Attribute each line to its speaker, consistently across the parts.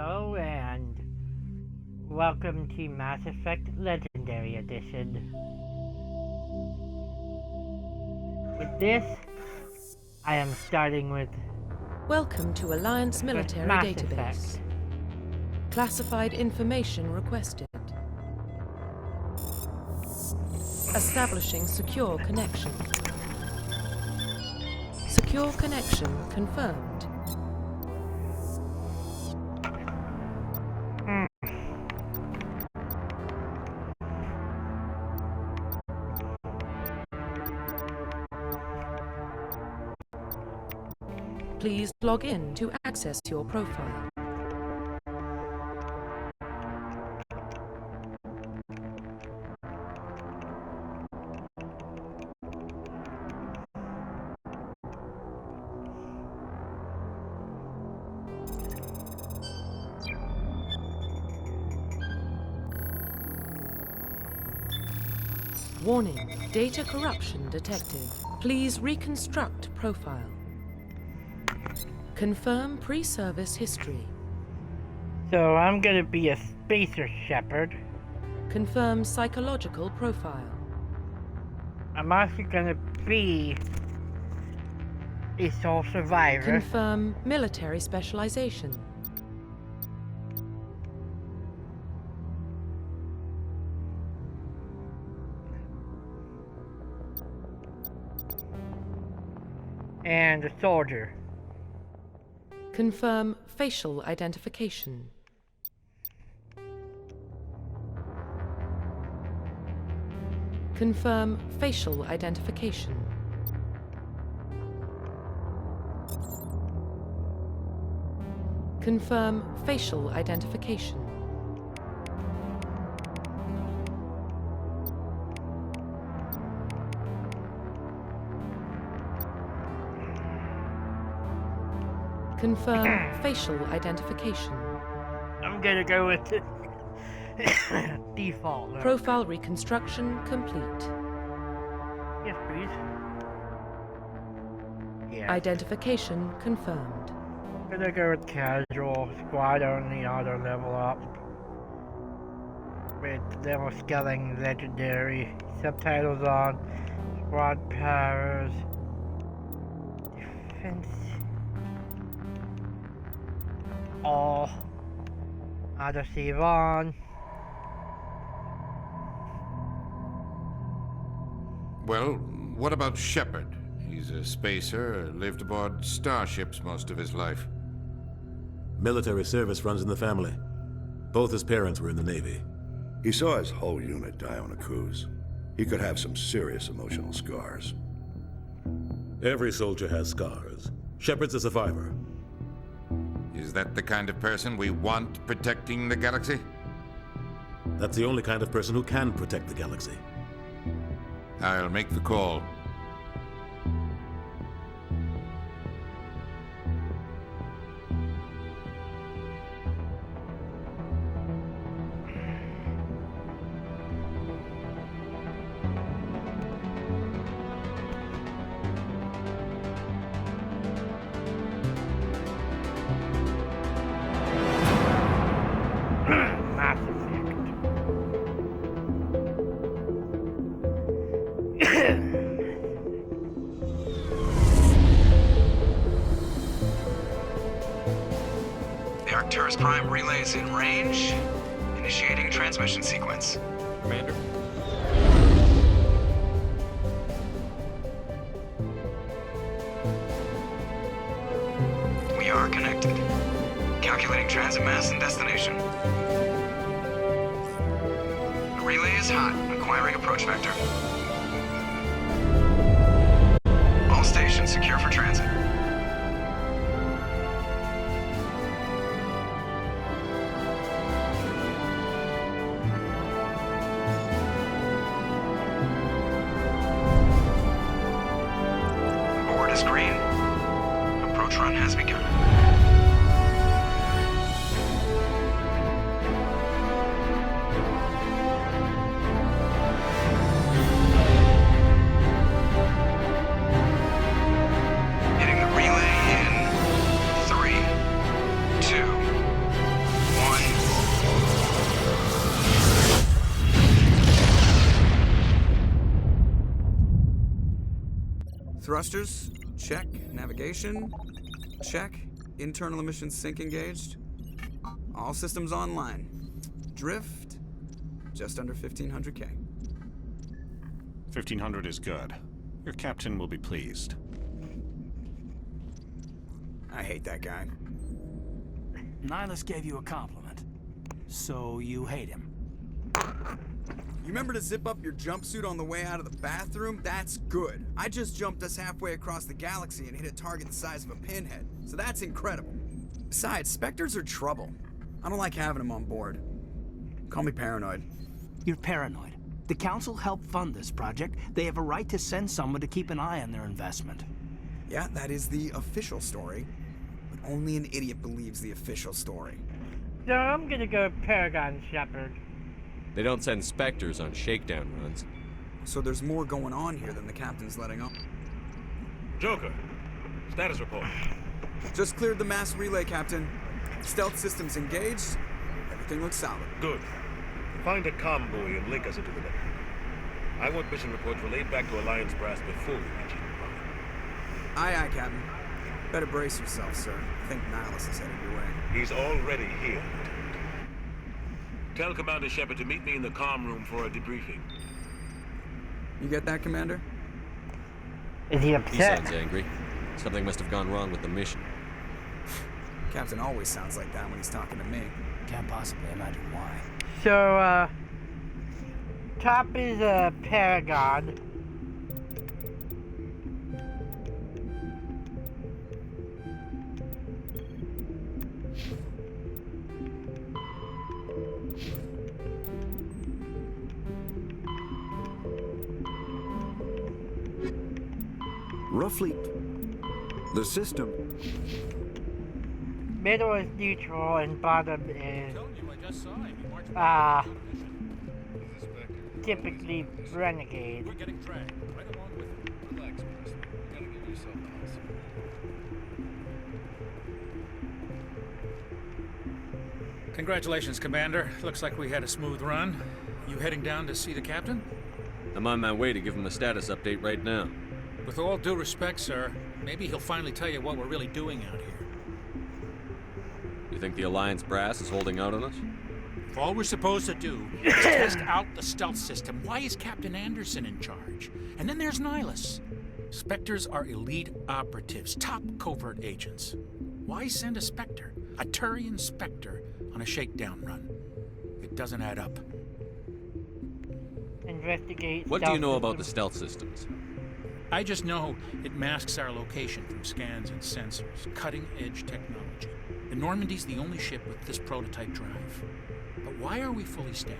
Speaker 1: Hello and welcome to Mass Effect Legendary Edition. With this, I am starting with
Speaker 2: Welcome to Alliance Military
Speaker 1: Mass
Speaker 2: Database.
Speaker 1: Effect.
Speaker 2: Classified information requested. Establishing secure connection. Secure connection confirmed. Please log in to access your profile. Warning, data corruption detected. Please reconstruct profile. Confirm pre-service history.
Speaker 1: So I'm gonna be a spacer shepherd.
Speaker 2: Confirm psychological profile.
Speaker 1: I'm also gonna be a sole survivor.
Speaker 2: Confirm military specialization.
Speaker 1: And a soldier.
Speaker 2: Confirm facial identification. Confirm facial identification. Confirm facial identification. Confirm facial identification.
Speaker 1: I'm gonna go with the default. Though.
Speaker 2: Profile reconstruction complete.
Speaker 1: Yes, please. Yeah.
Speaker 2: Identification confirmed.
Speaker 1: I'm gonna go with casual, squad only, auto level up. With level scaling legendary. Subtitles on. Squad powers. Defense. All. Auto save on.
Speaker 3: Well, what about Shepard? He's a spacer, lived aboard starships most of his life.
Speaker 4: Military service runs in the family. Both his parents were in the Navy.
Speaker 5: He saw his whole unit die on a cruise. He could have some serious emotional scars.
Speaker 4: Every soldier has scars. Shepard's a survivor.
Speaker 3: Is that the kind of person we want protecting the galaxy?
Speaker 4: That's the only kind of person who can protect the galaxy.
Speaker 3: I'll make the call.
Speaker 1: Mass Effect.
Speaker 6: The Arcturus Prime relay is in range. Initiating a transmission sequence.
Speaker 3: Commander?
Speaker 6: We are connected. Calculating transit mass and destination. The relay is hot. Acquiring approach vector. All stations secure for transit. Board is green. Approach run has begun. Hitting the relay in 3, 2, Thrusters, check. Navigation, check. Internal emissions sync engaged. All systems online. Drift, just under 1,500K.
Speaker 7: 1,500 is good. Your captain will be pleased.
Speaker 6: I hate that guy.
Speaker 8: Nihilus gave you a compliment, so you hate him.
Speaker 6: You remember to zip up your jumpsuit on the way out of the bathroom? That's good. I just jumped us halfway across the galaxy and hit a target the size of a pinhead, so that's incredible. Besides, Spectres are trouble. I don't like having them on board. Call me paranoid.
Speaker 8: You're paranoid. The Council helped fund this project. They have a right to send someone to keep an eye on their investment.
Speaker 6: Yeah, that is the official story. But only an idiot believes the official story.
Speaker 1: So I'm gonna go Paragon Shepard.
Speaker 9: They don't send Spectres on shakedown runs.
Speaker 6: So there's more going on here than the captain's letting on.
Speaker 10: Joker, status report.
Speaker 6: Just cleared the mass relay, Captain. Stealth systems engaged. Everything looks solid.
Speaker 10: Good. Find a comm buoy and link us into the network. I want mission reports relayed back to Alliance Brass before we reach Eden Prime.
Speaker 6: Aye, aye, Captain. Better brace yourself, sir. I think Nihilus is headed your way.
Speaker 10: He's already here. Tell Commander Shepard to meet me in the comm room for a debriefing.
Speaker 6: You get that, Commander?
Speaker 1: Is he
Speaker 9: He
Speaker 1: upset?
Speaker 9: sounds angry. Something must have gone wrong with the mission.
Speaker 6: Captain always sounds like that when he's talking to me.
Speaker 8: Can't possibly imagine why.
Speaker 1: So, Top is a Paragon.
Speaker 11: Roughly, the system.
Speaker 1: Middle is neutral and bottom is typically renegade.
Speaker 10: We're getting dragged right along with him. Relax, Preston. You gotta give yourself a
Speaker 12: Congratulations, Commander. Looks like we had a smooth run. You heading down to see the captain?
Speaker 9: I'm on my way to give him a status update right now.
Speaker 12: With all due respect, sir, maybe he'll finally tell you what we're really doing out here.
Speaker 9: You think the Alliance Brass is holding out on us?
Speaker 12: If all we're supposed to do is test out the stealth system, why is Captain Anderson in charge? And then there's Nihilus. Spectres are elite operatives, top covert agents. Why send a Spectre, a Turian Spectre, on a shakedown run? It doesn't add up.
Speaker 1: Investigate.
Speaker 9: What do you know about the stealth systems?
Speaker 12: I just know it masks our location from scans and sensors. Cutting-edge technology. The Normandy's the only ship with this prototype drive. But why are we fully staffed?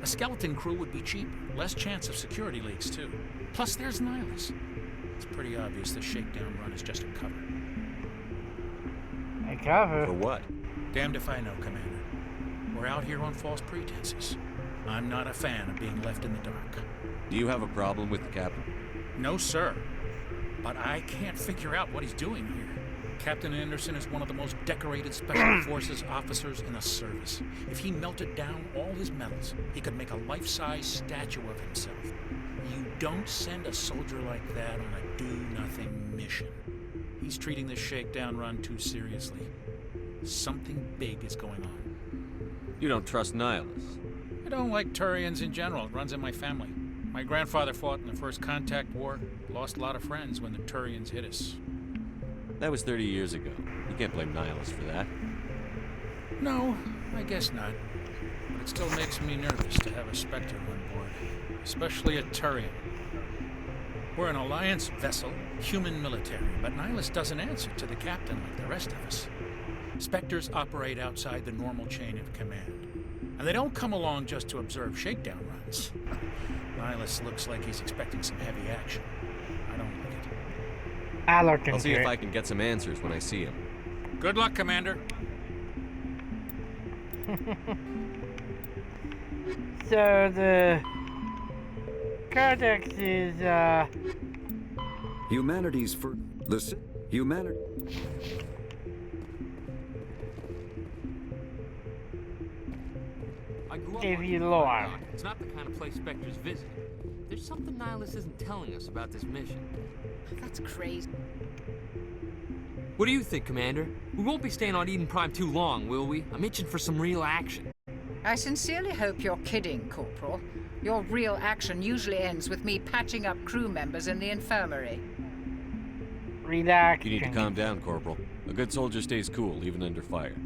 Speaker 12: A skeleton crew would be cheaper, less chance of security leaks too. Plus there's Nihilus. It's pretty obvious the shakedown run is just a cover.
Speaker 1: A cover?
Speaker 9: For what?
Speaker 12: Damned if I know, Commander. We're out here on false pretenses. I'm not a fan of being left in the dark.
Speaker 9: Do you have a problem with the captain?
Speaker 12: No, sir. But I can't figure out what he's doing here. Captain Anderson is one of the most decorated Special Forces officers in the service. If he melted down all his medals, he could make a life-size statue of himself. You don't send a soldier like that on a do-nothing mission. He's treating this shakedown run too seriously. Something big is going on.
Speaker 9: You don't trust Nihilus?
Speaker 12: I don't like Turians in general. It runs in my family. My grandfather fought in the First Contact War, lost a lot of friends when the Turians hit us.
Speaker 9: That was 30 years ago. You can't blame Nihilus for that.
Speaker 12: No, I guess not. But it still makes me nervous to have a Spectre on board, especially a Turian. We're an Alliance vessel, human military, but Nihilus doesn't answer to the captain like the rest of us. Spectres operate outside the normal chain of command. And they don't come along just to observe shakedown runs. Nihilus looks like he's expecting some heavy action. I don't like it.
Speaker 9: I'll see if I can get some answers when I see him.
Speaker 12: Good luck, Commander.
Speaker 1: So the Codex is
Speaker 11: Humanity's for the humanity.
Speaker 1: Give you lore.
Speaker 13: It's not the kind of place Spectres visit. there's something Nihilus isn't telling us about this mission.
Speaker 14: That's crazy.
Speaker 13: What do you think, Commander? We won't be staying on Eden Prime too long, will we? I'm itching for some real action.
Speaker 14: I sincerely hope you're kidding, Corporal. Your real action usually ends with me patching up crew members in the infirmary.
Speaker 1: Relax.
Speaker 9: You need to calm down, Corporal. A good soldier stays cool, even under fire.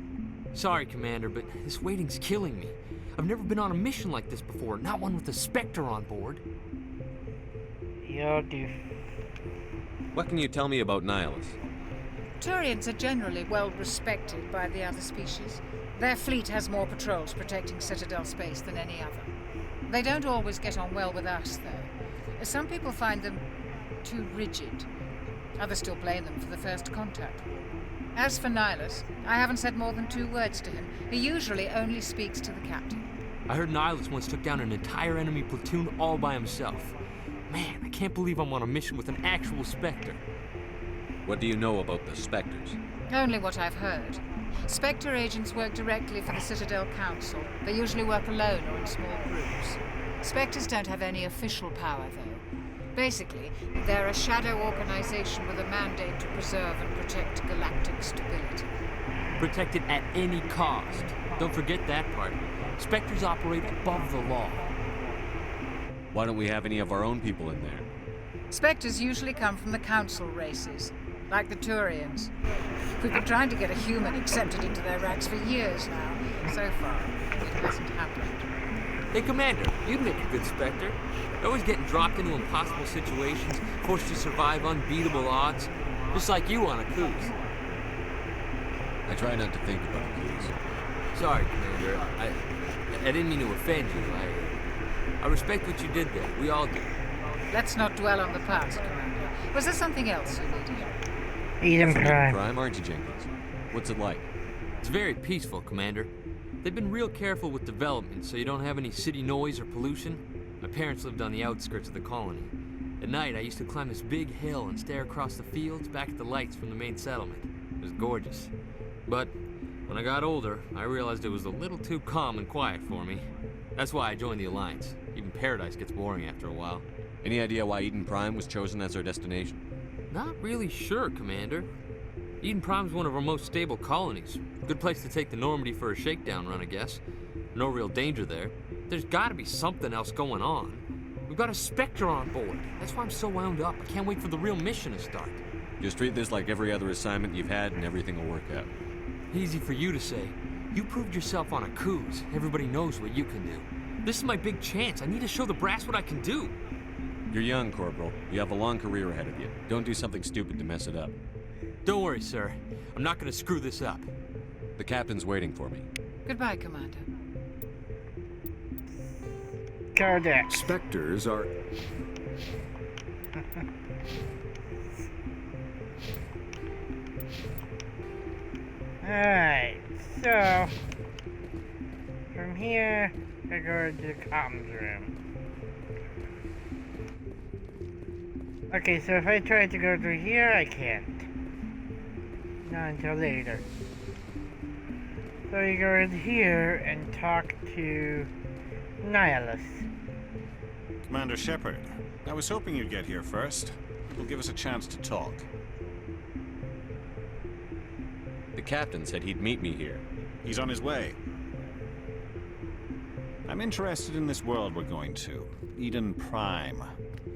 Speaker 13: Sorry, Commander, but this waiting's killing me. I've never been on a mission like this before, not one with a Spectre on board.
Speaker 1: You'll do.
Speaker 9: What can you tell me about Nihilus?
Speaker 14: Turians are generally well respected by the other species. Their fleet has more patrols protecting Citadel space than any other. They don't always get on well with us, though. Some people find them too rigid. Others still blame them for the first contact. As for Nihilus, I haven't said more than 2 words to him. He usually only speaks to the captain.
Speaker 13: I heard Nihilus once took down an entire enemy platoon all by himself. Man, I can't believe I'm on a mission with an actual Spectre.
Speaker 9: What do you know about the Spectres?
Speaker 14: Only what I've heard. Spectre agents work directly for the Citadel Council. They usually work alone or in small groups. Spectres don't have any official power, though. Basically, they're a shadow organization with a mandate to preserve and protect galactic stability.
Speaker 13: Protect it at any cost. Don't forget that part. Spectres operate above the law.
Speaker 9: Why don't we have any of our own people in there?
Speaker 14: Spectres usually come from the Council races, like the Turians. We've been trying to get a human accepted into their ranks for years now. So far, it hasn't happened.
Speaker 13: Hey, Commander, you'd make a good Spectre. You're always getting dropped into impossible situations, forced to survive unbeatable odds, just like you on a cruise.
Speaker 9: I try not to think about a cruise.
Speaker 13: Sorry, Commander. I didn't mean to offend you. I respect what you did there. We all do.
Speaker 14: Let's not dwell on the past, Commander. Was there something else you needed?
Speaker 1: Eden Prime.
Speaker 9: Prime, aren't you, Jenkins? What's it like?
Speaker 13: It's very peaceful, Commander. They've been real careful with development, so you don't have any city noise or pollution. My parents lived on the outskirts of the colony. At night, I used to climb this big hill and stare across the fields back at the lights from the main settlement. It was gorgeous. But when I got older, I realized it was a little too calm and quiet for me. That's why I joined the Alliance. Even Paradise gets boring after a while.
Speaker 9: Any idea why Eden Prime was chosen as our destination?
Speaker 13: Not really sure, Commander. Eden Prime's one of our most stable colonies. Good place to take the Normandy for a shakedown run, I guess. No real danger there. There's gotta be something else going on. We've got a Spectre on board. That's why I'm so wound up. I can't wait for the real mission to start.
Speaker 9: Just treat this like every other assignment you've had and everything will work out.
Speaker 13: Easy for you to say. You proved yourself on a cruise. Everybody knows what you can do. This is my big chance. I need to show the brass what I can do.
Speaker 9: You're young, Corporal. You have a long career ahead of you. Don't do something stupid to mess it up.
Speaker 13: Don't worry, sir. I'm not gonna screw this up.
Speaker 9: The captain's waiting for me.
Speaker 14: Goodbye, Commander.
Speaker 1: Codex.
Speaker 11: Spectres are...
Speaker 1: Alright, so from here I go to the comms room. Okay, so if I try to go through here, I can't. Not until later. So you go in here and talk to Nihilus.
Speaker 7: Commander Shepard, I was hoping you'd get here first. It'll give us a chance to talk.
Speaker 9: The captain said he'd meet me here.
Speaker 7: He's on his way. I'm interested in this world we're going to, Eden Prime.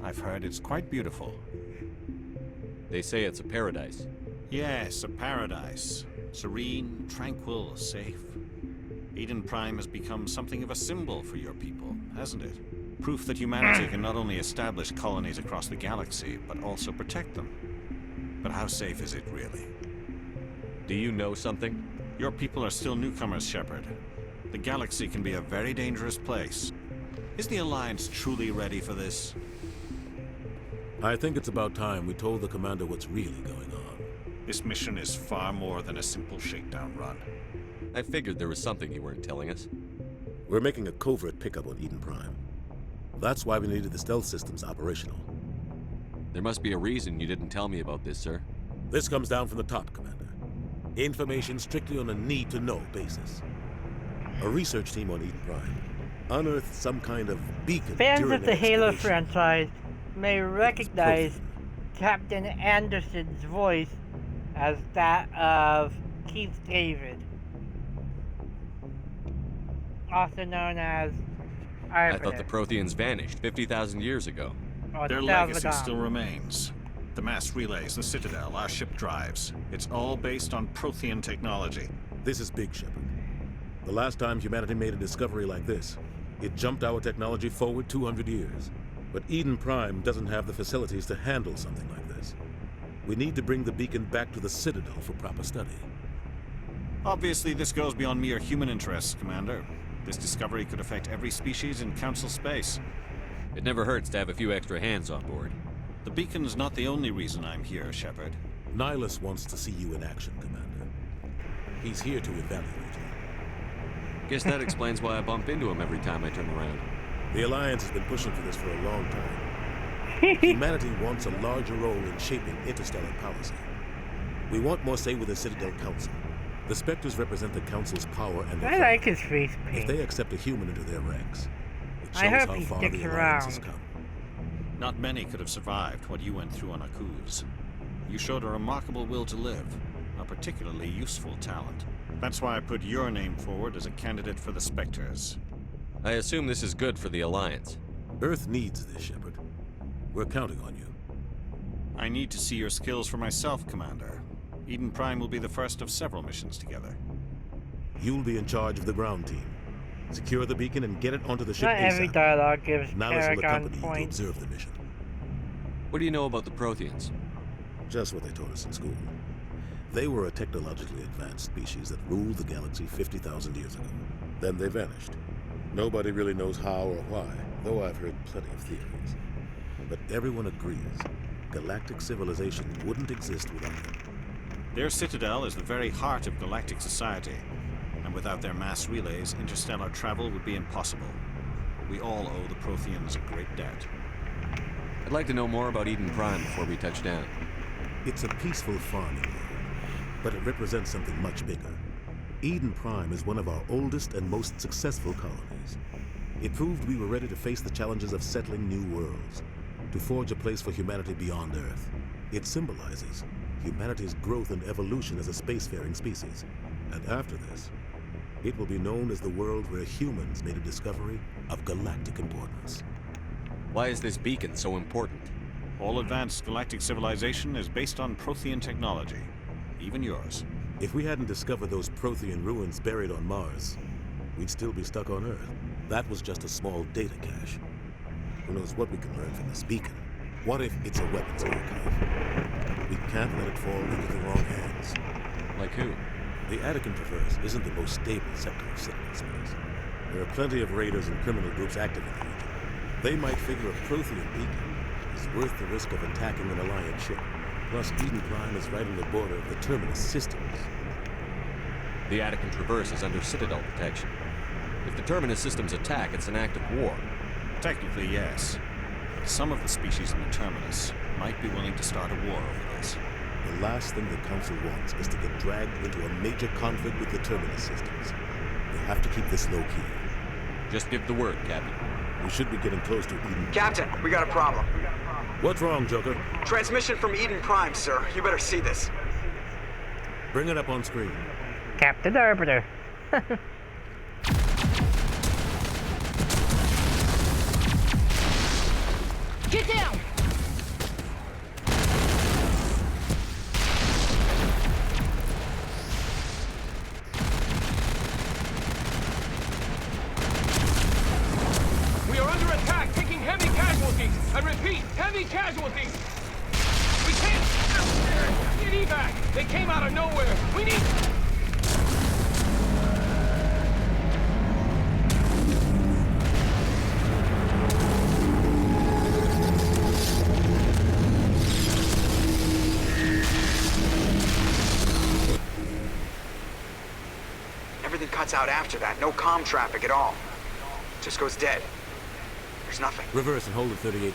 Speaker 7: I've heard it's quite beautiful.
Speaker 9: They say it's a paradise.
Speaker 7: Yes, a paradise. Serene, tranquil, safe. Eden Prime has become something of a symbol for your people, hasn't it? Proof that humanity can not only establish colonies across the galaxy, but also protect them. But how safe is it really?
Speaker 9: Do you know something?
Speaker 7: Your people are still newcomers, Shepard. The galaxy can be a very dangerous place. Is the Alliance truly ready for this?
Speaker 4: I think it's about time we told the commander what's really going on.
Speaker 7: This mission is far more than a simple shakedown run.
Speaker 9: I figured there was something you weren't telling us.
Speaker 4: We're making a covert pickup on Eden Prime. That's why we needed the stealth systems operational.
Speaker 9: There must be a reason you didn't tell me about this, sir.
Speaker 4: This comes down from the top, Commander. Information strictly on a need-to-know basis. A research team on Eden Prime unearthed some kind of beacon
Speaker 1: Fans
Speaker 4: during
Speaker 1: of the
Speaker 4: an
Speaker 1: Halo
Speaker 4: excavation.
Speaker 1: franchise may recognize Captain Anderson's voice as that of Keith David, also known as
Speaker 9: I thought the Protheans vanished 50,000 years ago.
Speaker 7: Their legacy still remains. The mass relays, the Citadel, our ship drives. It's all based on Prothean technology.
Speaker 4: This is Big Shepard. The last time humanity made a discovery like this, it jumped our technology forward 200 years. But Eden Prime doesn't have the facilities to handle something like this. We need to bring the beacon back to the Citadel for proper study.
Speaker 7: Obviously, this goes beyond mere human interests, Commander. This discovery could affect every species in Council space.
Speaker 9: It never hurts to have a few extra hands on board.
Speaker 7: The beacon's not the only reason I'm here, Shepard.
Speaker 4: Nihilus wants to see you in action, Commander. He's here to evaluate you.
Speaker 9: Guess that explains why I bump into him every time I turn around.
Speaker 4: The Alliance has been pushing for this for a long time. Humanity wants a larger role in shaping interstellar policy. We want more say with the Citadel Council. The Spectres represent the Council's power and
Speaker 1: I like his face
Speaker 4: If
Speaker 1: paint.
Speaker 4: they accept a human into their ranks, it shows
Speaker 1: I hope
Speaker 4: how
Speaker 1: he
Speaker 4: far
Speaker 1: sticks
Speaker 4: the Alliance has
Speaker 1: around.
Speaker 4: come.
Speaker 7: Not many could have survived what you went through on Akuz. You showed a remarkable will to live, a particularly useful talent. That's why I put your name forward as a candidate for the Spectres.
Speaker 9: I assume this is good for the Alliance.
Speaker 4: Earth needs this, Shepard. We're counting on you.
Speaker 7: I need to see your skills for myself, Commander. Eden Prime will be the first of several missions together.
Speaker 4: You'll be in charge of the ground team. Secure the beacon and get it onto the ship
Speaker 1: Not every
Speaker 4: ASAP.
Speaker 1: dialogue gives
Speaker 4: Nihilus will
Speaker 1: Paragon
Speaker 4: accompany you to
Speaker 1: points.
Speaker 4: observe the mission.
Speaker 9: What do you know about the Protheans?
Speaker 4: Just what they taught us in school. They were a technologically advanced species that ruled the galaxy 50,000 years ago. Then they vanished. Nobody really knows how or why, though I've heard plenty of theories. But everyone agrees, galactic civilization wouldn't exist without them.
Speaker 7: Their citadel is the very heart of galactic society, and without their mass relays, interstellar travel would be impossible. We all owe the Protheans a great debt.
Speaker 9: I'd like to know more about Eden Prime before we touch down.
Speaker 4: It's a peaceful farming world, but it represents something much bigger. Eden Prime is one of our oldest and most successful colonies. It proved we were ready to face the challenges of settling new worlds, to forge a place for humanity beyond Earth. It symbolizes humanity's growth and evolution as a spacefaring species. And after this, it will be known as the world where humans made a discovery of galactic importance.
Speaker 9: Why is this beacon so important?
Speaker 7: All advanced galactic civilization is based on Prothean technology, even yours.
Speaker 4: If we hadn't discovered those Prothean ruins buried on Mars, we'd still be stuck on Earth. That was just a small data cache. Who knows what we can learn from this beacon? What if it's a weapons archive? We can't let it fall into the wrong hands.
Speaker 9: Like who?
Speaker 4: The Attican Traverse isn't the most stable sector of Citadel space. There are plenty of raiders and criminal groups active in the region. They might figure a Prothean beacon is worth the risk of attacking an Alliance ship. Plus, Eden Prime is right on the border of the Terminus systems.
Speaker 9: The Attican Traverse is under Citadel protection. If the Terminus systems attack, it's an act of war.
Speaker 7: Technically, yes. Some of the species in the Terminus might be willing to start a war over this.
Speaker 4: The last thing the Council wants is to get dragged into a major conflict with the Terminus systems. We have to keep this low-key.
Speaker 9: Just give the word, Captain.
Speaker 4: We should be getting close to Eden.
Speaker 6: Captain, we got a problem.
Speaker 4: What's wrong, Joker?
Speaker 6: Transmission from Eden Prime, sir. You better see this.
Speaker 4: Bring it up on screen.
Speaker 1: Captain Arbiter.
Speaker 15: Get down!
Speaker 16: We are under attack, taking heavy casualties. I repeat, heavy casualties. We can't get evac. They came out of nowhere. We need...
Speaker 6: Everything cuts out after that. No comm traffic at all. Just goes dead. There's nothing.
Speaker 4: Reverse and hold at 38.5.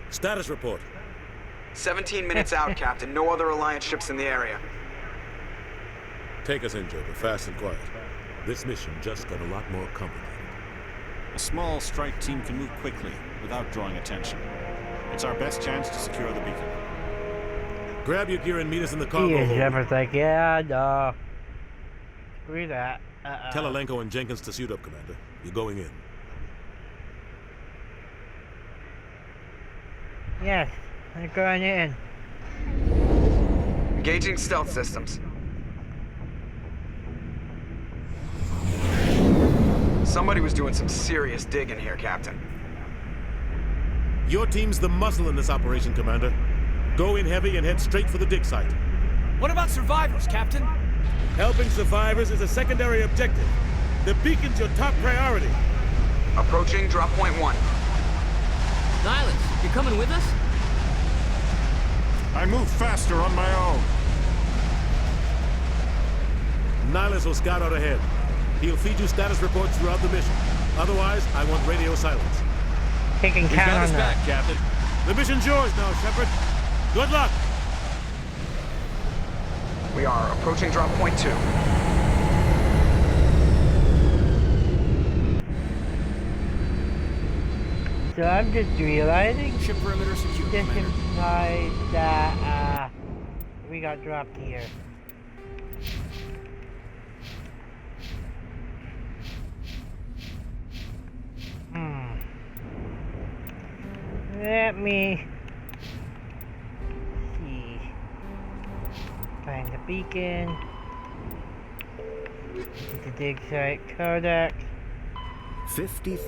Speaker 4: Status report.
Speaker 6: 17 minutes out, Captain. No other Alliance ships in the area.
Speaker 4: Take us in, Joker, fast and quiet. This mission just got a lot more complicated.
Speaker 7: A small strike team can move quickly without drawing attention. It's our best chance to secure the beacon.
Speaker 4: Grab your gear and meet us in the cargo
Speaker 1: Yeah,
Speaker 4: hold.
Speaker 1: Shepard's like, yeah, no. Screw that.
Speaker 4: Tell Alenko and Jenkins to suit up, Commander. You're going in.
Speaker 1: Yes, I'm going in.
Speaker 6: Engaging stealth systems. Somebody was doing some serious digging here, Captain.
Speaker 4: Your team's the muscle in this operation, Commander. Go in heavy and head straight for the dig site.
Speaker 8: What about survivors, Captain?
Speaker 4: Helping survivors is a secondary objective. The beacon's your top priority.
Speaker 6: Approaching drop point 1.
Speaker 13: Nihilus, you coming with us?
Speaker 7: I move faster on my own.
Speaker 4: Nihilus will scout out ahead. He'll feed you status reports throughout the mission. Otherwise, I want radio silence.
Speaker 1: Taking count on that.
Speaker 9: Captain.
Speaker 4: The mission's yours now, Shepard. Good luck.
Speaker 6: We are approaching drop point 2.
Speaker 1: So I'm just realizing
Speaker 8: Ship perimeter secure,
Speaker 1: this
Speaker 8: Commander.
Speaker 1: implies that we got dropped here. Let me see. Find the beacon. The dig site codex.
Speaker 11: 50.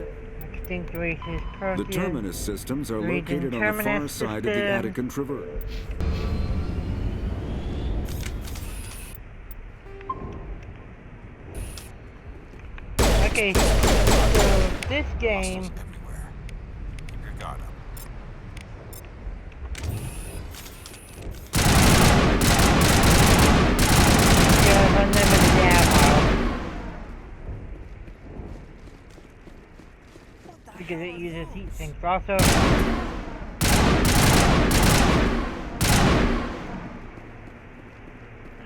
Speaker 1: Extinct races,
Speaker 11: The
Speaker 1: Protheus.
Speaker 11: Terminus systems are
Speaker 1: Region
Speaker 11: located on the far
Speaker 1: Terminus
Speaker 11: side of the
Speaker 1: system.
Speaker 11: Attican Traverse.
Speaker 1: Okay, so this game
Speaker 7: Everywhere. Keep your guard up.
Speaker 1: you have unlimited ammo. Because it uses heat sinks. Also,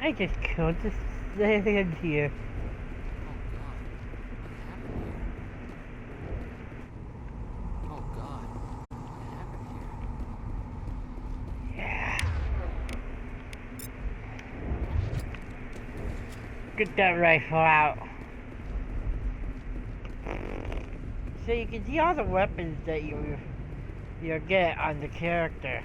Speaker 1: I just killed this alien here.
Speaker 13: Oh god. What happened here?
Speaker 1: Yeah. Get that rifle out. So you can see all the weapons that you get on the character.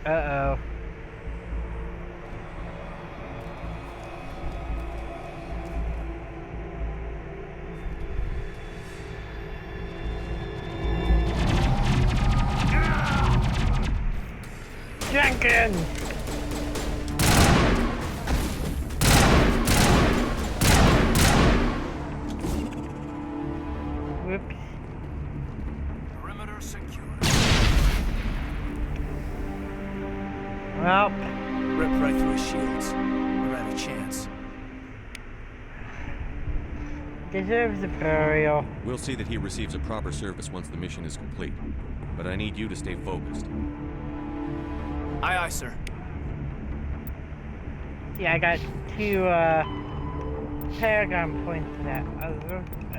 Speaker 1: Uh-oh. Jenkins! Whoops.
Speaker 8: Perimeter secure.
Speaker 1: Well,
Speaker 8: Rip right through his shields. Never had a chance.
Speaker 1: deserves a burial.
Speaker 9: We'll see that he receives a proper service once the mission is complete. But I need you to stay focused.
Speaker 8: Aye, aye, sir.
Speaker 1: Yeah, I got 2 Paragon points for that.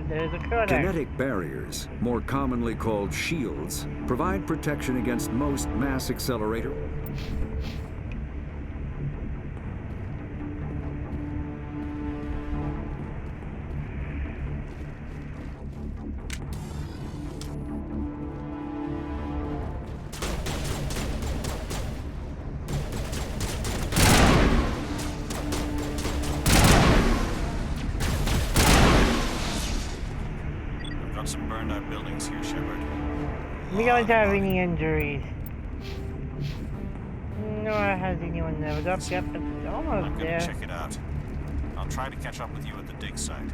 Speaker 1: There's a codex.
Speaker 11: Kinetic barriers, more commonly called shields, provide protection against most mass accelerator.
Speaker 7: We've got some burned out buildings here, Shepard.
Speaker 1: We don't have any injuries. Nor has anyone leveled up yet, but it's
Speaker 7: I'm
Speaker 1: almost
Speaker 7: gonna
Speaker 1: there.
Speaker 7: check it out. I'll try to catch up with you at the dig site.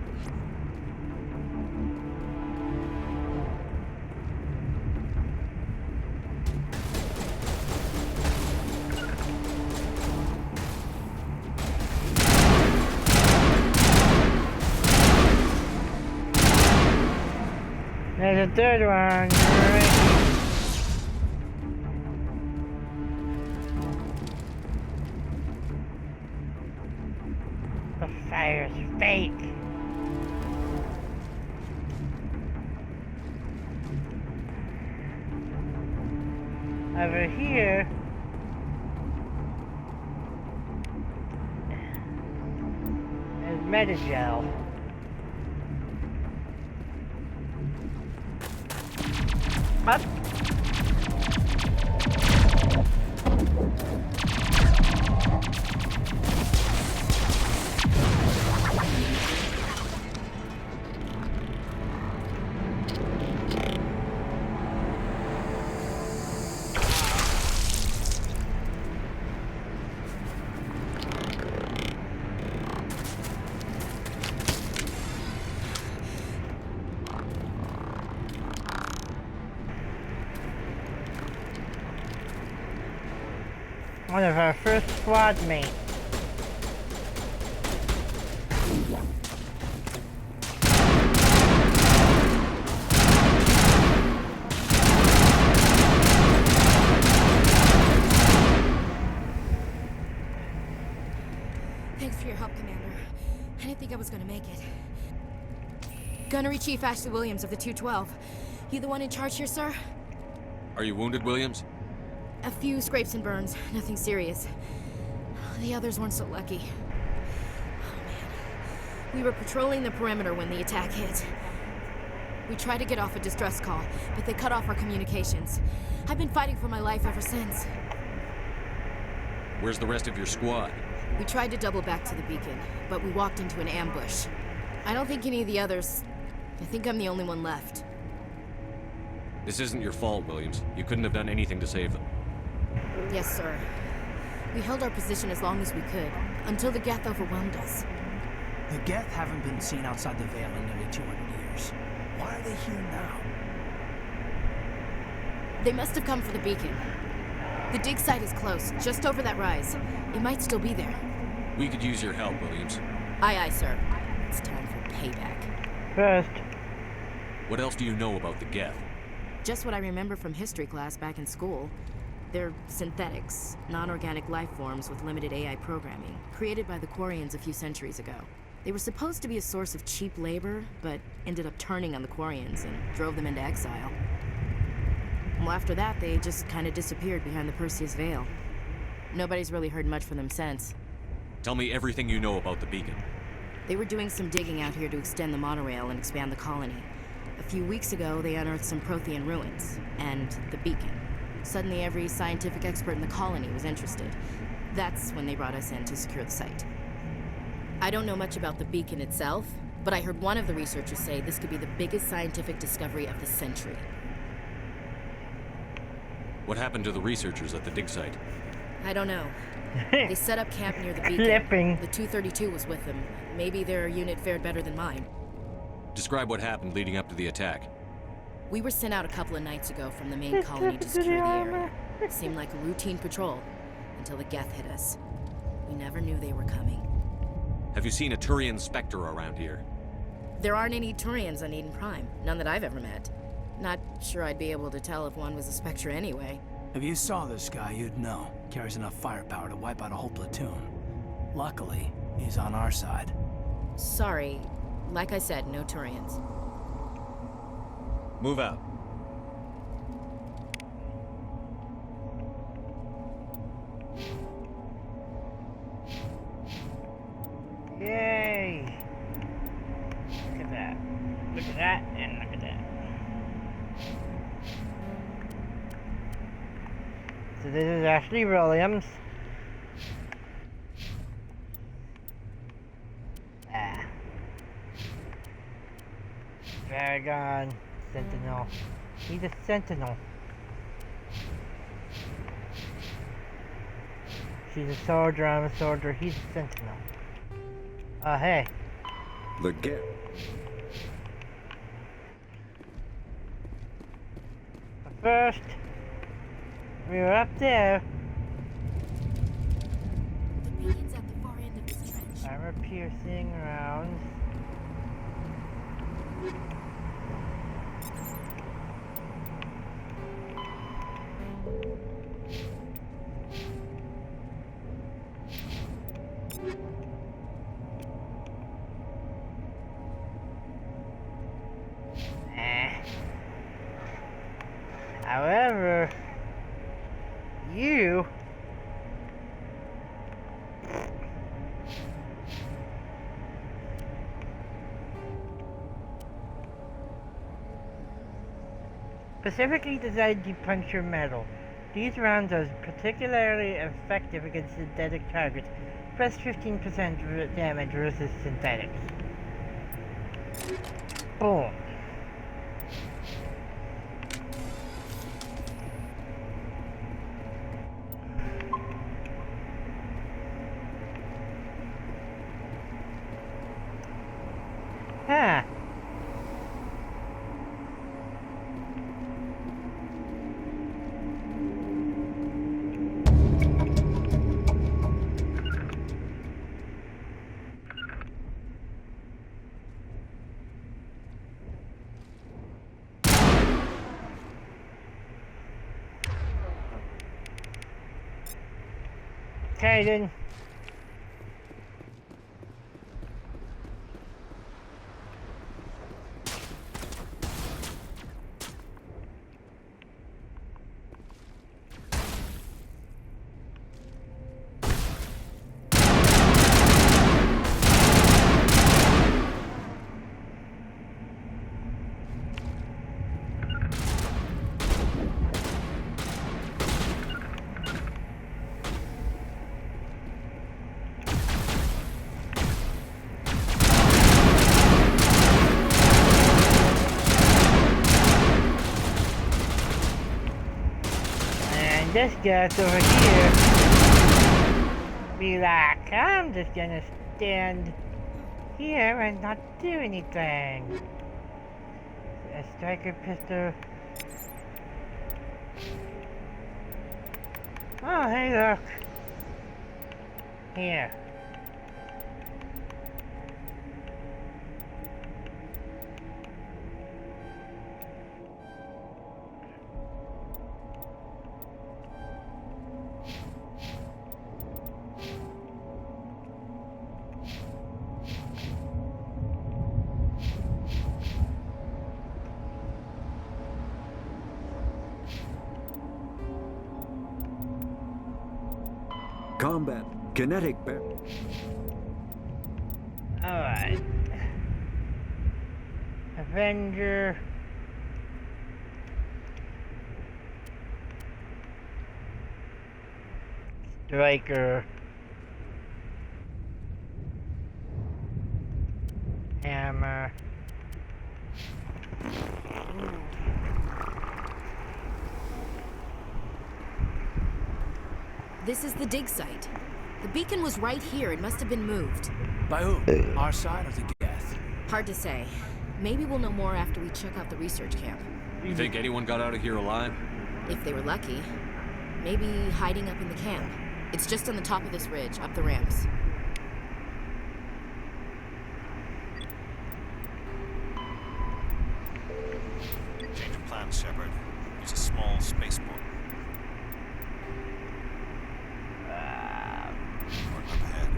Speaker 1: There's a third one. Right. The fire's fake. Over here. There's Metagel. Up. One of our first squad mates.
Speaker 15: Thanks for your help, Commander. I didn't think I was gonna make it. Gunnery Chief Ashley Williams of the 212. You the one in charge here, sir?
Speaker 9: Are you wounded, Williams?
Speaker 15: A few scrapes and burns, nothing serious. The others weren't so lucky. Oh man. We were patrolling the perimeter when the attack hit. We tried to get off a distress call, but they cut off our communications. I've been fighting for my life ever since.
Speaker 9: Where's the rest of your squad?
Speaker 15: We tried to double back to the beacon, but we walked into an ambush. I don't think any of the others... I think I'm the only one left.
Speaker 9: This isn't your fault, Williams. You couldn't have done anything to save them.
Speaker 15: Yes, sir. We held our position as long as we could, until the Geth overwhelmed us.
Speaker 8: The Geth haven't been seen outside the Veil in nearly 200 years. Why are they here now?
Speaker 15: They must have come for the beacon. The dig site is close, just over that rise. It might still be there.
Speaker 9: We could use your help, Williams.
Speaker 15: Aye, aye, sir. It's time for payback.
Speaker 1: First.
Speaker 9: What else do you know about the Geth?
Speaker 15: Just what I remember from history class back in school. They're synthetics, non-organic life forms with limited AI programming, created by the Quarians a few centuries ago. They were supposed to be a source of cheap labor, but ended up turning on the Quarians and drove them into exile. Well, after that, they just kind of disappeared behind the Perseus Veil. Nobody's really heard much from them since.
Speaker 9: Tell me everything you know about the beacon.
Speaker 15: They were doing some digging out here to extend the monorail and expand the colony. A few weeks ago, they unearthed some Prothean ruins, and the beacon. Suddenly, every scientific expert in the colony was interested. That's when they brought us in to secure the site. I don't know much about the beacon itself, but I heard one of the researchers say this could be the biggest scientific discovery of the century.
Speaker 9: What happened to the researchers at the dig site?
Speaker 15: I don't know. They set up camp near the beacon.
Speaker 1: Flipping.
Speaker 15: The 232 was with them. Maybe their unit fared better than mine.
Speaker 9: Describe what happened leading up to the attack.
Speaker 15: We were sent out a couple of nights ago from the main colony to secure the area. It seemed like a routine patrol, until the Geth hit us. We never knew they were coming.
Speaker 9: Have you seen a Turian Spectre around here?
Speaker 15: There aren't any Turians on Eden Prime. None that I've ever met. Not sure I'd be able to tell if one was a Spectre anyway.
Speaker 8: If you saw this guy, you'd know. Carries enough firepower to wipe out a whole platoon. Luckily, he's on our side.
Speaker 15: Sorry. Like I said, no Turians.
Speaker 9: Move out.
Speaker 1: Yay! Look at that. Look at that, and look at that. So this is Ashley Williams. Paragon Sentinel. He's a sentinel. She's a soldier, I'm a soldier, he's a sentinel. Hey.
Speaker 11: The Geth.
Speaker 1: First, we were up there.
Speaker 15: The beacon's at the far end of this trench.
Speaker 1: Armor piercing rounds. However, you specifically designed to puncture metal. These rounds are particularly effective against synthetic targets. Press 15% damage versus synthetics. Boom. Huh. Okay then. This guy's over here be like, I'm just gonna stand here and not do anything. A striker pistol. Oh, hey, look. Here.
Speaker 11: Combat. Kinetic battle.
Speaker 1: Alright. Avenger. Striker. Hammer.
Speaker 15: This is the dig site. The beacon was right here. It must have been moved.
Speaker 8: By who? Our side or the Geth?
Speaker 15: Hard to say. Maybe we'll know more after we check out the research camp.
Speaker 9: You think anyone got out of here alive?
Speaker 15: If they were lucky. Maybe hiding up in the camp. It's just on the top of this ridge, up the ramps.
Speaker 7: Change of plan, Shepard. Use a small spaceport. Up ahead.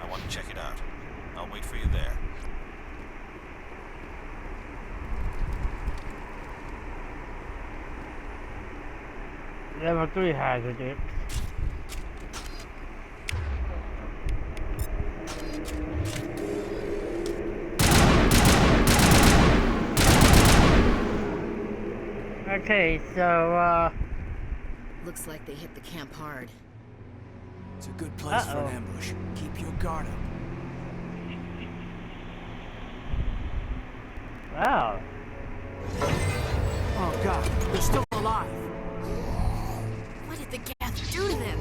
Speaker 7: I want to check it out. I'll wait for you there.
Speaker 1: Level 3 hazard it. Okay, so,
Speaker 15: Looks like they hit the camp hard.
Speaker 8: It's a good place for an ambush. Keep your guard up.
Speaker 1: Wow.
Speaker 8: Oh god, they're still alive.
Speaker 15: What did the Geth do to them?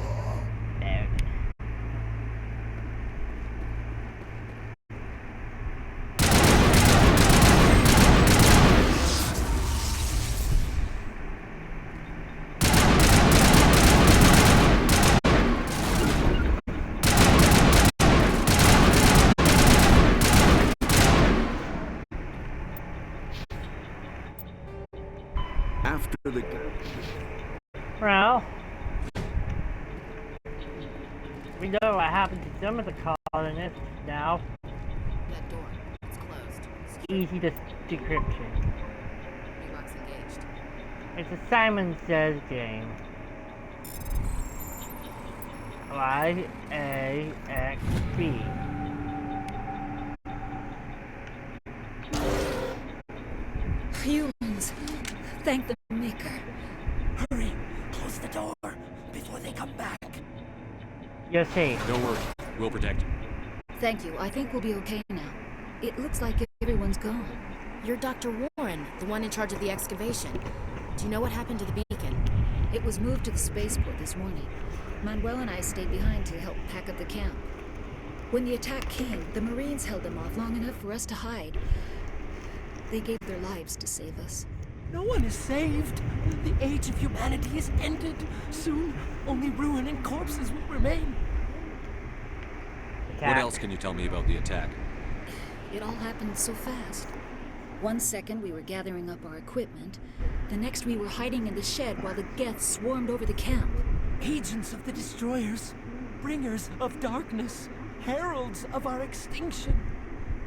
Speaker 11: After the...
Speaker 1: Well, we know what happened to some of the colonists now.
Speaker 15: that door. It's closed.
Speaker 1: Easy decryption.
Speaker 15: Relocks engaged.
Speaker 1: It's a Simon Says game. Y-A-X-B.
Speaker 17: Humans, thank the Maker. Hurry, close the door before they come back.
Speaker 1: You're safe.
Speaker 9: Don't worry. We'll protect you.
Speaker 17: Thank you. I think we'll be okay now. It looks like everyone's gone.
Speaker 15: You're Dr. Warren, the one in charge of the excavation. Do you know what happened to the beacon?
Speaker 17: It was moved to the spaceport this morning. Manuel and I stayed behind to help pack up the camp. When the attack came, the Marines held them off long enough for us to hide. They gave their lives to save us.
Speaker 8: No one is saved. The age of humanity is ended. Soon, only ruin and corpses will remain.
Speaker 9: What else can you tell me about the attack?
Speaker 17: It all happened so fast. One second we were gathering up our equipment. The next we were hiding in the shed while the Geth swarmed over the camp.
Speaker 8: Agents of the destroyers, bringers of darkness, heralds of our extinction.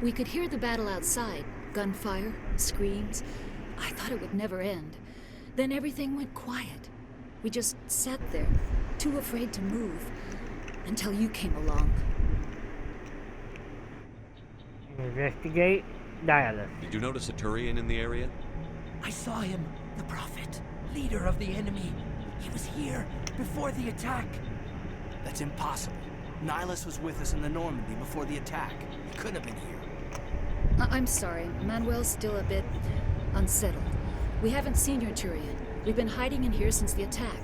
Speaker 17: We could hear the battle outside. Gunfire, screams. I thought it would never end. Then everything went quiet. We just sat there, too afraid to move, until you came along.
Speaker 1: Investigate Nihilus.
Speaker 9: Did you notice a Turian in the area?
Speaker 8: I saw him, the Prophet, leader of the enemy. He was here before the attack. That's impossible. Nihilus was with us in the Normandy before the attack. He couldn't have been here.
Speaker 17: I'm sorry. Manuel's still a bit unsettled. We haven't seen your Turian. We've been hiding in here since the attack.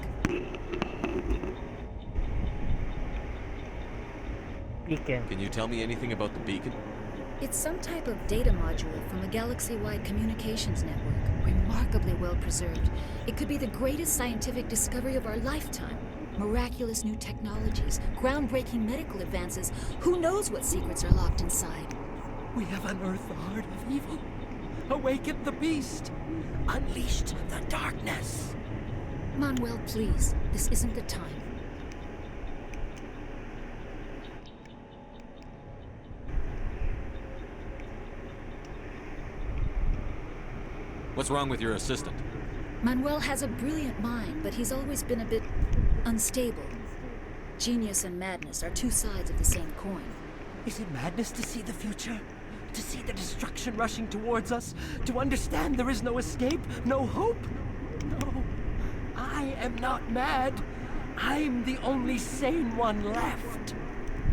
Speaker 1: Beacon.
Speaker 9: Can you tell me anything about the beacon?
Speaker 17: It's some type of data module from a galaxy-wide communications network, remarkably well preserved. It could be the greatest scientific discovery of our lifetime. Miraculous new technologies, groundbreaking medical advances. Who knows what secrets are locked inside?
Speaker 8: We have unearthed the heart of evil, awakened the beast, unleashed the darkness.
Speaker 17: Manuel, please, this isn't the time.
Speaker 9: What's wrong with your assistant?
Speaker 17: Manuel has a brilliant mind, but he's always been a bit unstable. Genius and madness are two sides of the same coin.
Speaker 8: Is it madness to see the future? To see the destruction rushing towards us? To understand there is no escape, no hope? No, I am not mad. I'm the only sane one left.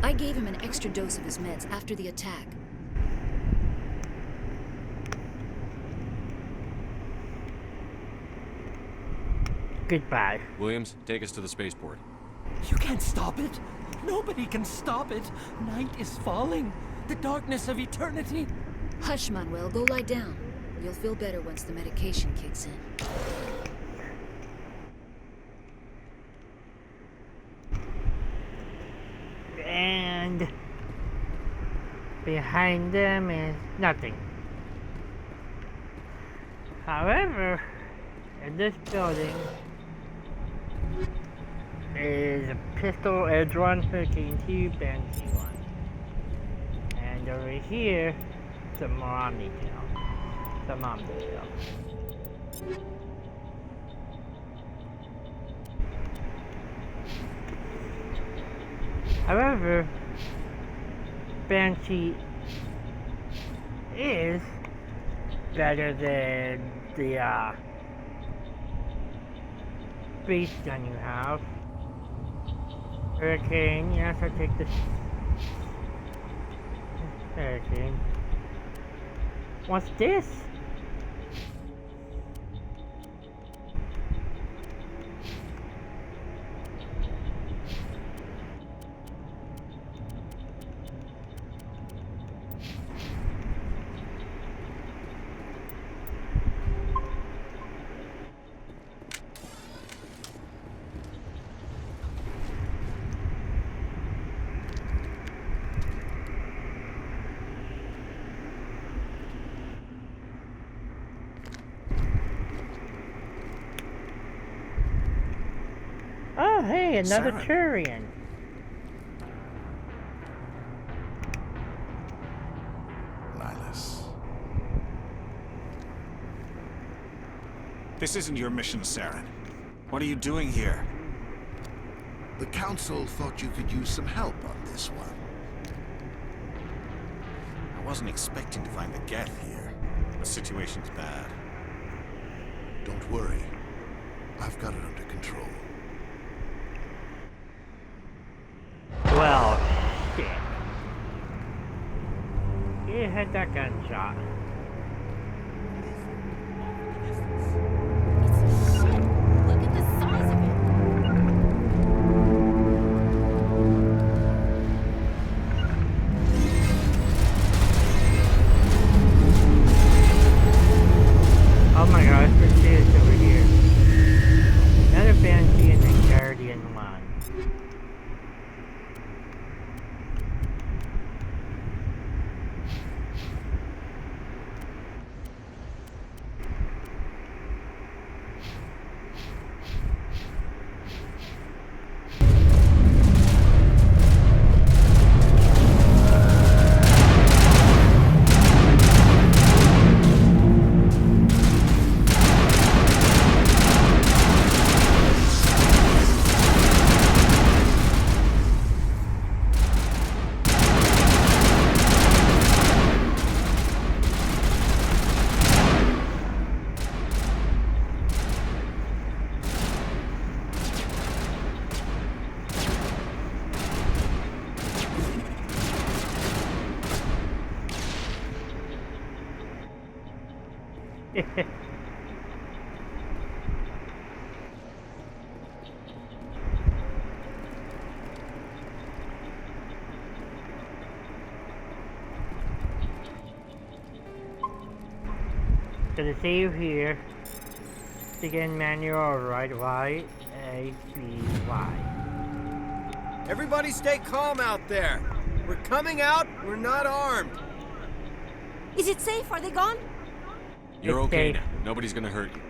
Speaker 17: I gave him an extra dose of his meds after the attack.
Speaker 1: Goodbye.
Speaker 9: Williams, take us to the spaceport.
Speaker 8: You can't stop it. Nobody can stop it. Night is falling. The darkness of eternity.
Speaker 17: Hush, Manuel. Go lie down. You'll feel better once the medication kicks in.
Speaker 1: And behind them is nothing. However, in this building is a pistol, a drawn 13-2 Banshee one. And over here, some more Omnitel. Some Omnitel. However, Banshee is better than the Beast gun you have. Hurricane, yes, I'll take this. Hurricane. What's this? Oh, hey, another Turian.
Speaker 7: This isn't your mission, Saren. What are you doing here?
Speaker 18: The Council thought you could use some help on this one.
Speaker 7: I wasn't expecting to find the Geth here. The situation's bad.
Speaker 18: Don't worry. I've got it under control.
Speaker 1: Well, shit. You had that gunshot.
Speaker 15: Look at the size of it.
Speaker 1: Oh my gosh, let's see this over here. Another Banshee and the Guardian one. Gonna save here. Begin manual override. Y A C Y.
Speaker 8: Everybody stay calm out there. We're coming out, we're not armed.
Speaker 19: Is it safe? Are they gone?
Speaker 7: You're okay now. Nobody's gonna hurt you.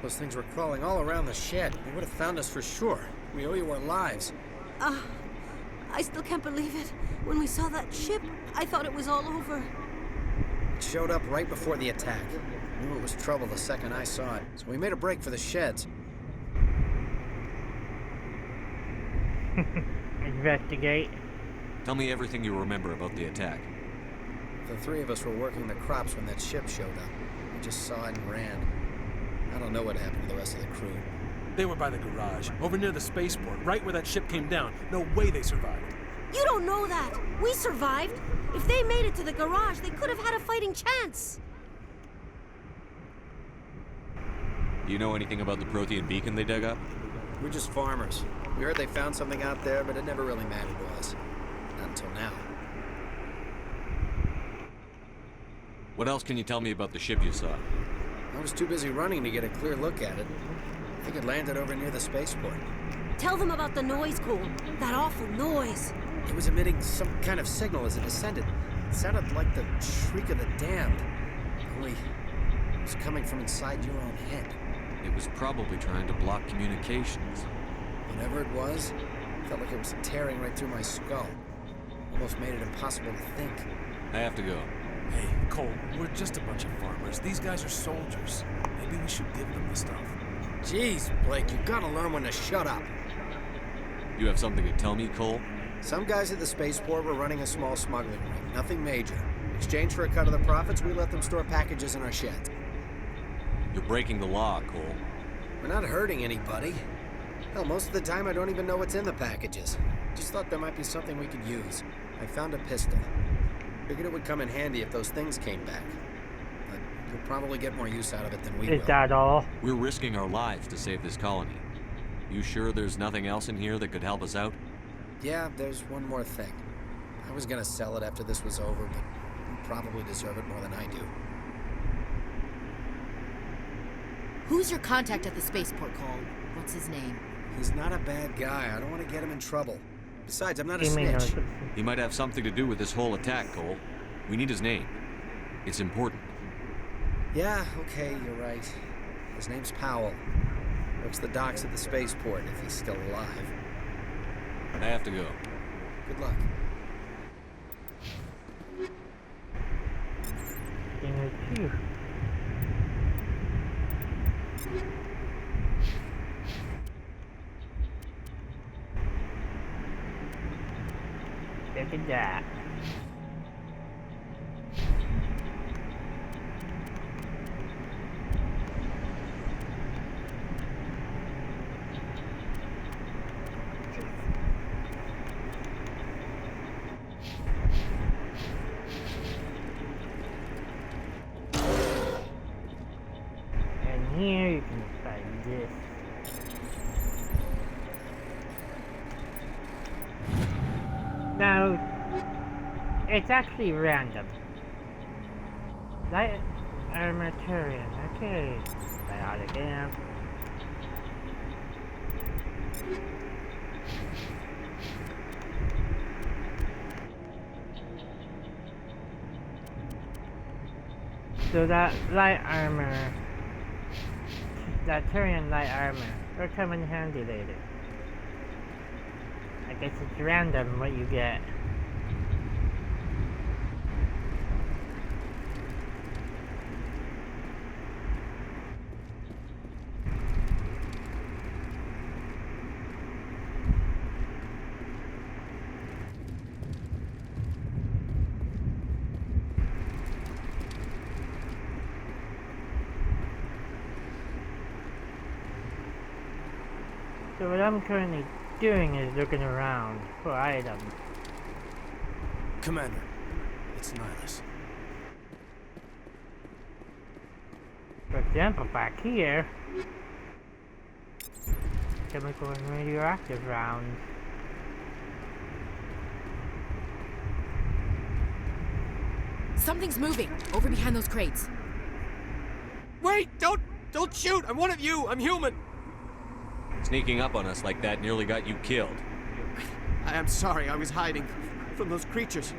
Speaker 8: Those things were crawling all around the shed. They would have found us for sure. We owe you our lives.
Speaker 19: I still can't believe it. When we saw that ship, I thought it was all over.
Speaker 8: It showed up right before the attack. Knew it was trouble the second I saw it, so we made a break for the sheds.
Speaker 1: Investigate.
Speaker 9: Tell me everything you remember about the attack.
Speaker 8: The three of us were working the crops when that ship showed up. We just saw it and ran. I don't know what happened to the rest of the crew.
Speaker 20: They were by the garage, over near the spaceport, right where that ship came down. No way they survived.
Speaker 19: You don't know that. We survived. If they made it to the garage, they could have had a fighting chance.
Speaker 9: Do you know anything about the Prothean beacon they dug up?
Speaker 8: We're just farmers. We heard they found something out there, but it never really mattered to us. Not until now.
Speaker 9: What else can you tell me about the ship you saw?
Speaker 8: I was too busy running to get a clear look at it. I think it landed over near the spaceport.
Speaker 19: Tell them about the noise, Cole. That awful noise.
Speaker 8: It was emitting some kind of signal as it descended. It sounded like the shriek of the damned. Only it was coming from inside your own head.
Speaker 9: It was probably trying to block communications.
Speaker 8: Whatever it was, it felt like it was tearing right through my skull. Almost made it impossible to think.
Speaker 9: I have to go.
Speaker 20: Hey, Cole, we're just a bunch of farmers. These guys are soldiers. Maybe we should give them the stuff.
Speaker 8: Jeez, Blake, you gotta learn when to shut up.
Speaker 9: You have something to tell me, Cole?
Speaker 8: Some guys at the spaceport were running a small smuggling ring. Nothing major. In exchange for a cut of the profits, we let them store packages in our sheds.
Speaker 9: You're breaking the law, Cole.
Speaker 8: We're not hurting anybody. Hell, most of the time I don't even know what's in the packages. Just thought there might be something we could use. I found a pistol. Figured it would come in handy if those things came back. But you'll probably get more use out of it than we will.
Speaker 1: Is that all?
Speaker 9: We're risking our lives to save this colony. You sure there's nothing else in here that could help us out?
Speaker 8: Yeah, there's one more thing. I was gonna sell it after this was over, but you probably deserve it more than I do.
Speaker 15: Who's your contact at the spaceport, Cole? What's his name?
Speaker 8: He's not a bad guy. I don't want to get him in trouble. Besides, I'm not a snitch.
Speaker 9: He might have something to do with this whole attack, Cole. We need his name. It's important.
Speaker 8: Yeah, okay, you're right. His name's Powell. Works the docks at the spaceport, if he's still alive.
Speaker 9: I have to go.
Speaker 8: Good luck.
Speaker 1: that. And here you can find this. Now, it's actually random. Light Armaturian, okay. Biotic amp. So that light armor, that Turian light armor, will come in handy later. I guess it's random what you get. So what I'm currently doing is looking around for items.
Speaker 20: Commander, it's Nihilus.
Speaker 1: For example, back here, chemical and radioactive rounds.
Speaker 15: Something's moving over behind those crates.
Speaker 9: Wait! Don't shoot! I'm one of you! I'm human! Sneaking up on us like that nearly got you killed.
Speaker 8: I am sorry, I was hiding from those creatures.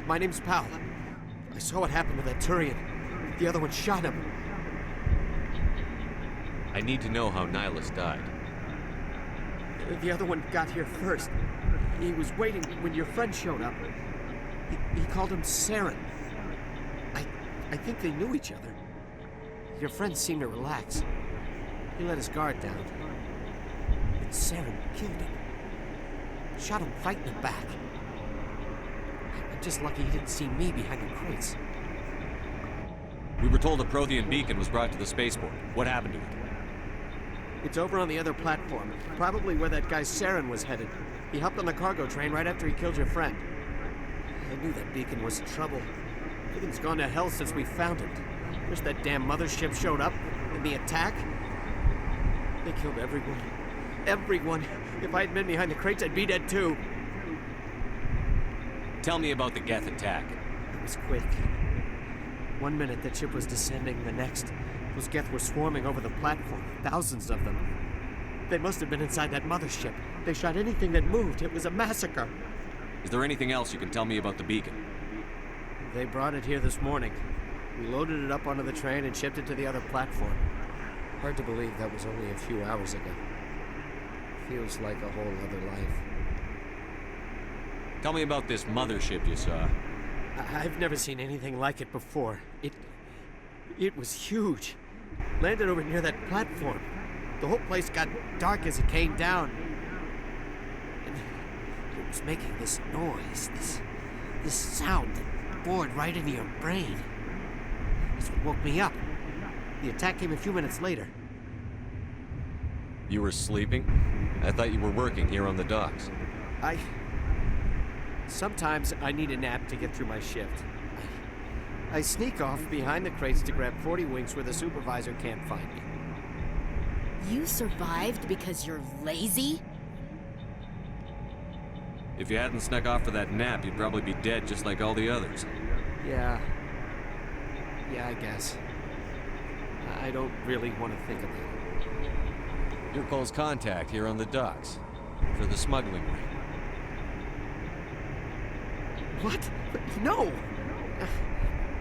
Speaker 8: My name's Pal. I saw what happened to that Turian. The other one shot him.
Speaker 9: I need to know how Nihilus died.
Speaker 8: The other one got here first. He was waiting when your friend showed up. He called him Saren. I think they knew each other. Your friend seemed to relax. He let his guard down. And Saren killed him. Shot him right in the back. I'm just lucky he didn't see me behind the crates.
Speaker 9: We were told a Prothean beacon was brought to the spaceport. What happened to it?
Speaker 8: It's over on the other platform. Probably where that guy Saren was headed. He hopped on the cargo train right after he killed your friend. I knew that beacon was trouble. Everything's gone to hell since we found it. Wish that damn mothership showed up in the attack. They killed everyone. Everyone. If I had been behind the crates, I'd be dead too.
Speaker 9: Tell me about the Geth attack.
Speaker 8: It was quick. 1 minute the ship was descending, the next, those Geth were swarming over the platform. Thousands of them. They must have been inside that mothership. They shot anything that moved. It was a massacre.
Speaker 9: Is there anything else you can tell me about the beacon?
Speaker 8: They brought it here this morning. We loaded it up onto the train and shipped it to the other platform. Hard to believe that was only a few hours ago. Feels like a whole other life.
Speaker 9: Tell me about this mothership you saw.
Speaker 8: I've never seen anything like it before. It was huge. Landed over near that platform. The whole place got dark as it came down. And it was making this noise, this sound that bored right into your brain. That's what woke me up. The attack came a few minutes later.
Speaker 9: You were sleeping? I thought you were working here on the docks.
Speaker 8: Sometimes I need a nap to get through my shift. I sneak off behind the crates to grab 40 winks where the supervisor can't find me.
Speaker 15: You survived because you're lazy?
Speaker 9: If you hadn't snuck off for that nap, you'd probably be dead just like all the others.
Speaker 8: Yeah, I guess. I don't really want to think about it.
Speaker 9: You're Cole's contact here on the docks for the smuggling ring.
Speaker 8: What? No!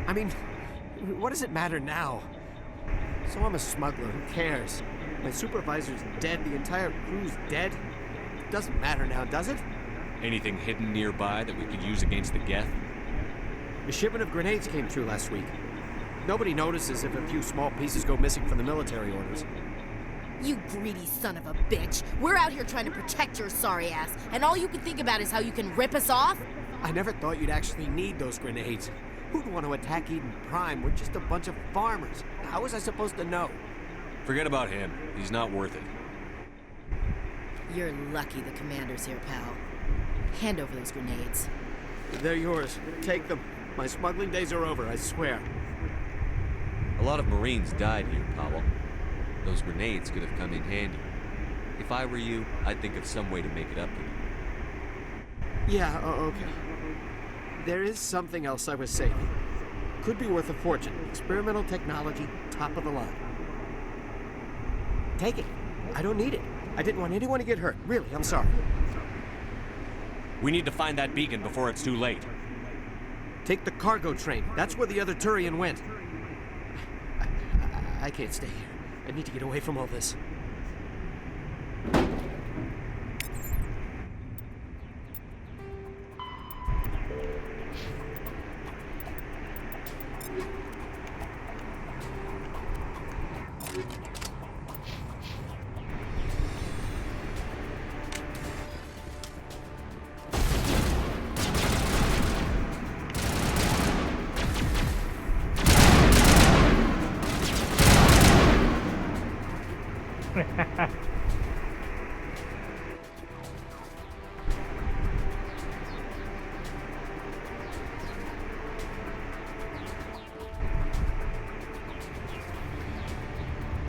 Speaker 8: I mean, what does it matter now? So I'm a smuggler, who cares? My supervisor's dead, the entire crew's dead. It doesn't matter now, does it?
Speaker 9: Anything hidden nearby that we could use against the Geth?
Speaker 8: A shipment of grenades came through last week. Nobody notices if a few small pieces go missing from the military orders.
Speaker 15: You greedy son of a bitch. We're out here trying to protect your sorry ass, and all you can think about is how you can rip us off?
Speaker 8: I never thought you'd actually need those grenades. Who'd want to attack Eden Prime? We're just a bunch of farmers. How was I supposed to know?
Speaker 9: Forget about him. He's not worth it.
Speaker 15: You're lucky the commander's here, pal. Hand over those grenades.
Speaker 8: They're yours. Take them. My smuggling days are over, I swear.
Speaker 9: A lot of Marines died here, Powell. Those grenades could have come in handy. If I were you, I'd think of some way to make it up to you.
Speaker 8: Yeah, okay. There is something else I was saving. Could be worth a fortune. Experimental technology, top of the line. Take it. I don't need it. I didn't want anyone to get hurt. Really, I'm sorry.
Speaker 9: We need to find that beacon before it's too late.
Speaker 8: Take the cargo train. That's where the other Turian went. I can't stay here. I need to get away from all this.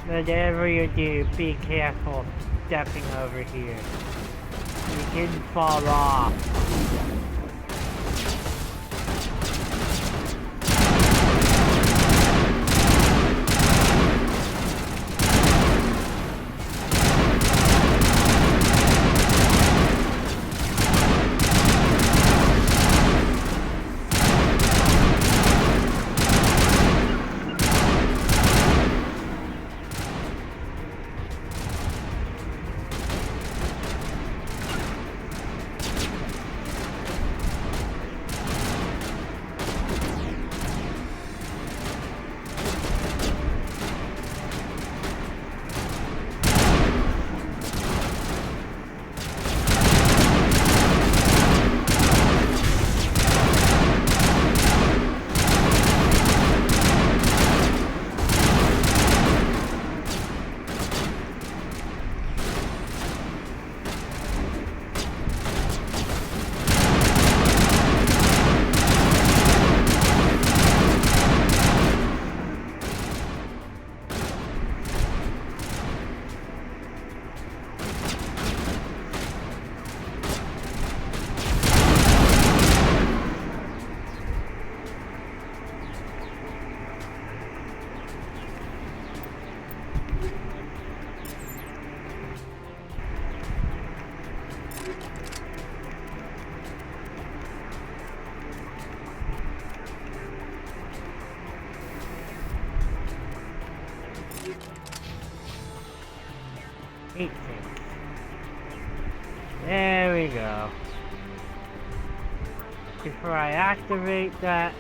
Speaker 1: Whatever you do, be careful stepping over here. You can fall off. There we go. Before I activate that,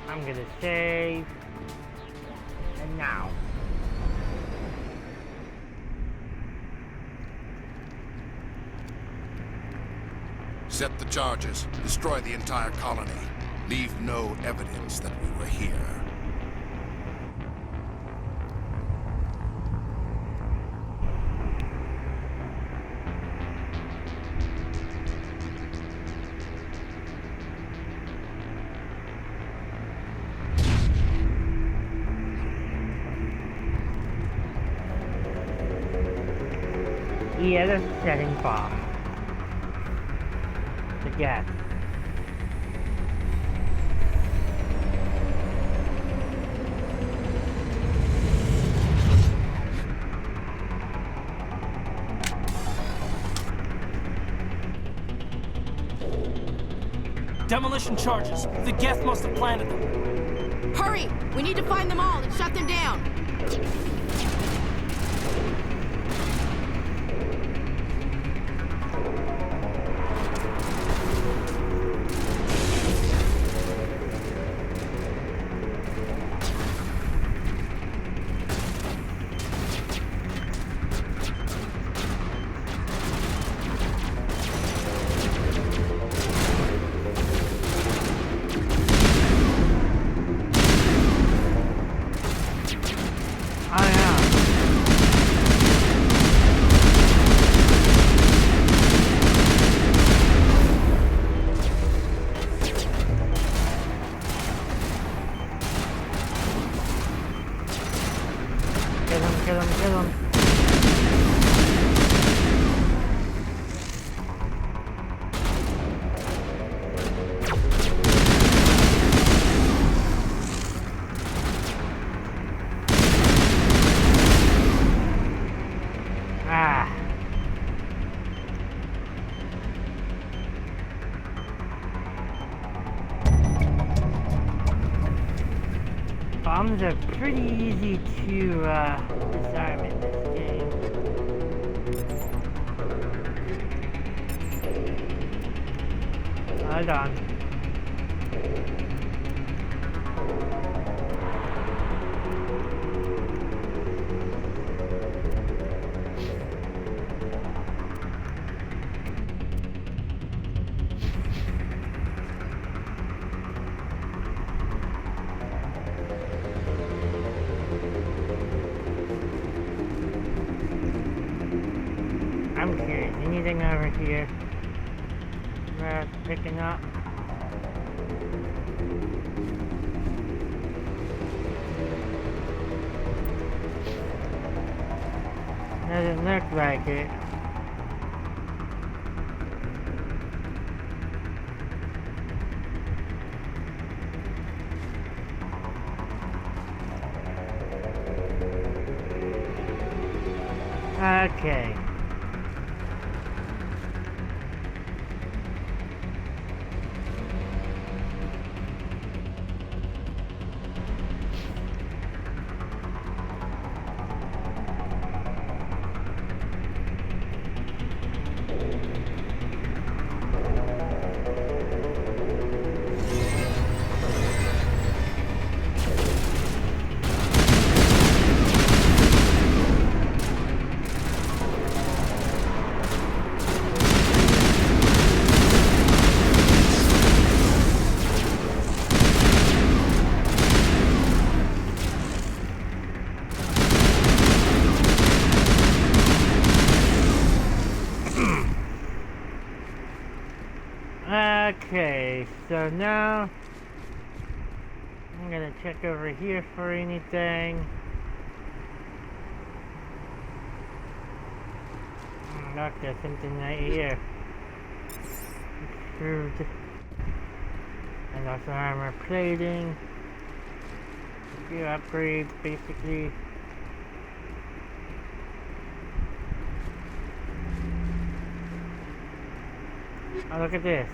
Speaker 1: I'm gonna save. And now.
Speaker 18: Set the charges. Destroy the entire colony. Leave no evidence that we were here.
Speaker 1: Yeah, they're setting bomb. The gas.
Speaker 8: Demolition charges. The Geth must have planted them.
Speaker 15: Hurry! We need to find them all and shut them down.
Speaker 1: bombs are pretty easy to disarm in this game. Hold on. I'm curious, anything over here worth picking up? Doesn't look like it. Okay. Okay, so now I'm gonna check over here for anything. Look, there's something right here. Extruded. And also armor plating. A few upgrades, basically. Oh, look at this.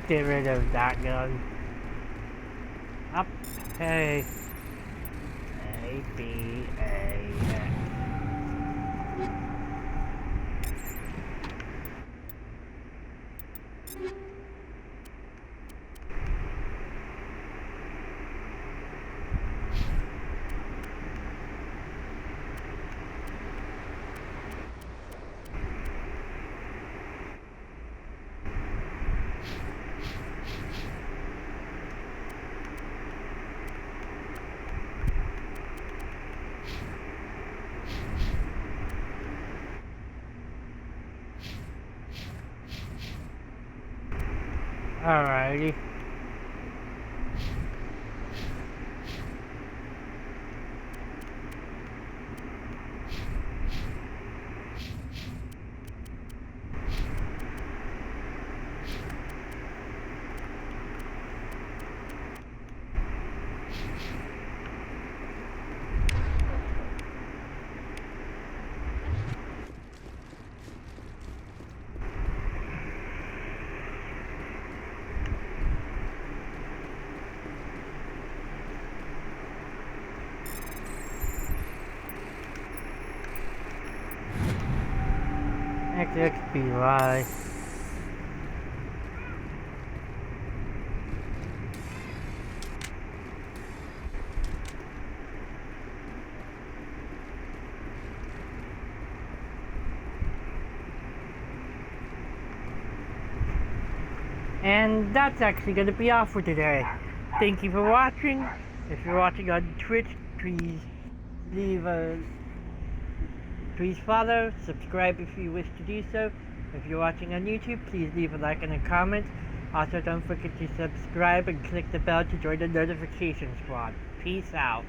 Speaker 1: Get rid of that gun. Up. Hey. A, B, A, X. Alrighty. XXBY. And that's actually going to be all for today. Thank you for watching. If you're watching on Twitch, please follow, subscribe if you wish to do so. If you're watching on YouTube, please leave a like and a comment. Also, don't forget to subscribe and click the bell to join the notification squad. Peace out.